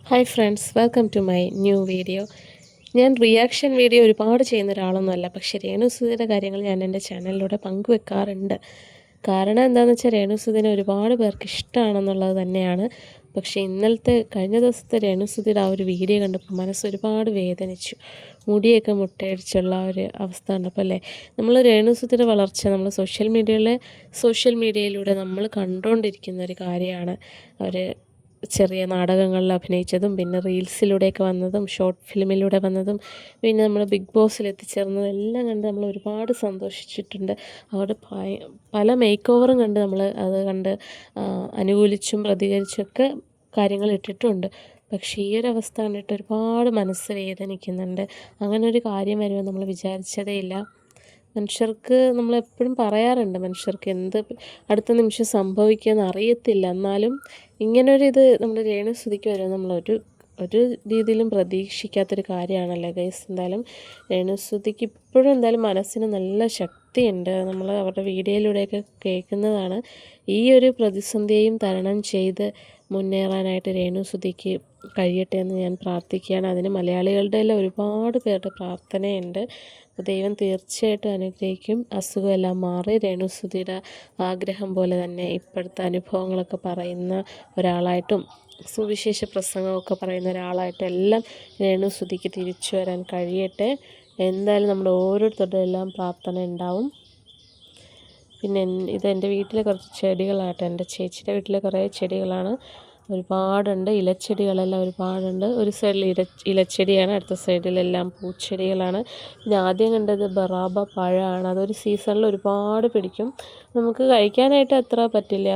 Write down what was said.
Hi friends, welcome to my new video. ഞാൻ reaction video ഒരുപാട് ചെയ്യുന്ന ഒരാളൊന്നുമല്ല, പക്ഷേ രേണുസുധിയുടെ കാര്യങ്ങൾ ഞാൻ എൻ്റെ ചാനലിലൂടെ പങ്കുവെക്കാറുണ്ട്. കാരണം എന്താണെന്ന് വെച്ചാൽ രേണുസുധിനെ ഒരുപാട് പേർക്ക് ഇഷ്ടമാണെന്നുള്ളത് തന്നെയാണ്. പക്ഷേ കഴിഞ്ഞ ദിവസത്തെ രേണുസുധിയുടെ ആ ഒരു വീഡിയോ കണ്ടപ്പോൾ മനസ്സ് ഒരുപാട് വേദനിച്ചു. മുടിയൊക്കെ മുട്ടയടിച്ചുള്ള ഒരു അവസ്ഥ കണ്ടപ്പോൾ അല്ലേ, നമ്മൾ രേണുസുധിയുടെ വളർച്ച നമ്മൾ സോഷ്യൽ മീഡിയയിലൂടെ നമ്മൾ കണ്ടുകൊണ്ടിരിക്കുന്ന ഒരു കാര്യമാണ്. അവർ ചെറിയ നാടകങ്ങളിൽ അഭിനയിച്ചതും, പിന്നെ റീൽസിലൂടെയൊക്കെ വന്നതും, ഷോർട്ട് ഫിലിമിലൂടെ വന്നതും, പിന്നെ നമ്മൾ ബിഗ് ബോസിൽ എത്തിച്ചേർന്നതും എല്ലാം കണ്ട് നമ്മൾ ഒരുപാട് സന്തോഷിച്ചിട്ടുണ്ട്. അവരുടെ പല മേക്ക് ഓവറും കണ്ട് നമ്മൾ അത് കണ്ട് അനുകൂലിച്ചും പ്രതികരിച്ചൊക്കെ കാര്യങ്ങൾ ഇട്ടിട്ടുണ്ട്. പക്ഷേ ഈ ഒരു അവസ്ഥ കണ്ടിട്ട് ഒരുപാട് മനസ്സ് വേദനിക്കുന്നുണ്ട്. അങ്ങനെ ഒരു കാര്യം വരുമെന്ന് നമ്മൾ വിചാരിച്ചതേ ഇല്ല. മനുഷ്യർക്ക് നമ്മളെപ്പോഴും പറയാറുണ്ട്, മനുഷ്യർക്ക് എന്ത് അടുത്ത നിമിഷം സംഭവിക്കുമെന്ന് അറിയത്തില്ല. എന്നാലും ഇങ്ങനൊരിത് നമ്മുടെ രേണുസുധിക്ക് വരുമെന്ന് ഒരു രീതിയിലും പ്രതീക്ഷിക്കാത്തൊരു കാര്യമാണല്ലേ ഗൈസ്. എന്തായാലും രേണുസുധിക്ക് ഇപ്പോഴും എന്തായാലും മനസ്സിന് നല്ല ശക്തിയുണ്ട്. നമ്മൾ അവരുടെ വീഡിയോയിലൂടെയൊക്കെ കേൾക്കുന്നതാണ്. ഈ ഒരു പ്രതിസന്ധിയെയും തരണം ചെയ്ത് മുന്നേറാനായിട്ട് രേണുസുധിക്ക് കഴിയട്ടെ എന്ന് ഞാൻ പ്രാർത്ഥിക്കുകയാണ്. അതിന് മലയാളികളുടെ എല്ലാം ഒരുപാട് പേരുടെ പ്രാർത്ഥനയുണ്ട്. ദൈവം തീർച്ചയായിട്ടും അനുഗ്രഹിക്കും. അസുഖമെല്ലാം മാറി രേണുസുധിയുടെ ആഗ്രഹം പോലെ തന്നെ ഇപ്പോഴത്തെ അനുഭവങ്ങളൊക്കെ പറയുന്ന ഒരാളായിട്ടും സുവിശേഷ പ്രസംഗമൊക്കെ പറയുന്ന ഒരാളായിട്ടും എല്ലാം രേണുസുധിക്ക് തിരിച്ചു വരാൻ കഴിയട്ടെ. എന്തായാലും നമ്മുടെ ഓരോരുത്തരുടെ എല്ലാം പ്രാർത്ഥന ഉണ്ടാവും. പിന്നെ എൻ്റെ വീട്ടിലെ കുറച്ച് ചെടികളാട്ടോ, എൻ്റെ ചേച്ചിയുടെ വീട്ടിലെ കുറേ ചെടികളാണ്. ഒരുപാടുണ്ട്, ഇലച്ചെടികളെല്ലാം ഒരുപാടുണ്ട്. ഒരു സൈഡിൽ ഇലച്ചെടിയാണ്, അടുത്ത സൈഡിലെല്ലാം പൂച്ചെടികളാണ്. പിന്നെ ആദ്യം കണ്ടത് ബറാബ പഴമാണ്. അതൊരു സീസണിൽ ഒരുപാട് പിടിക്കും. നമുക്ക് കഴിക്കാനായിട്ട് അത്ര പറ്റില്ല,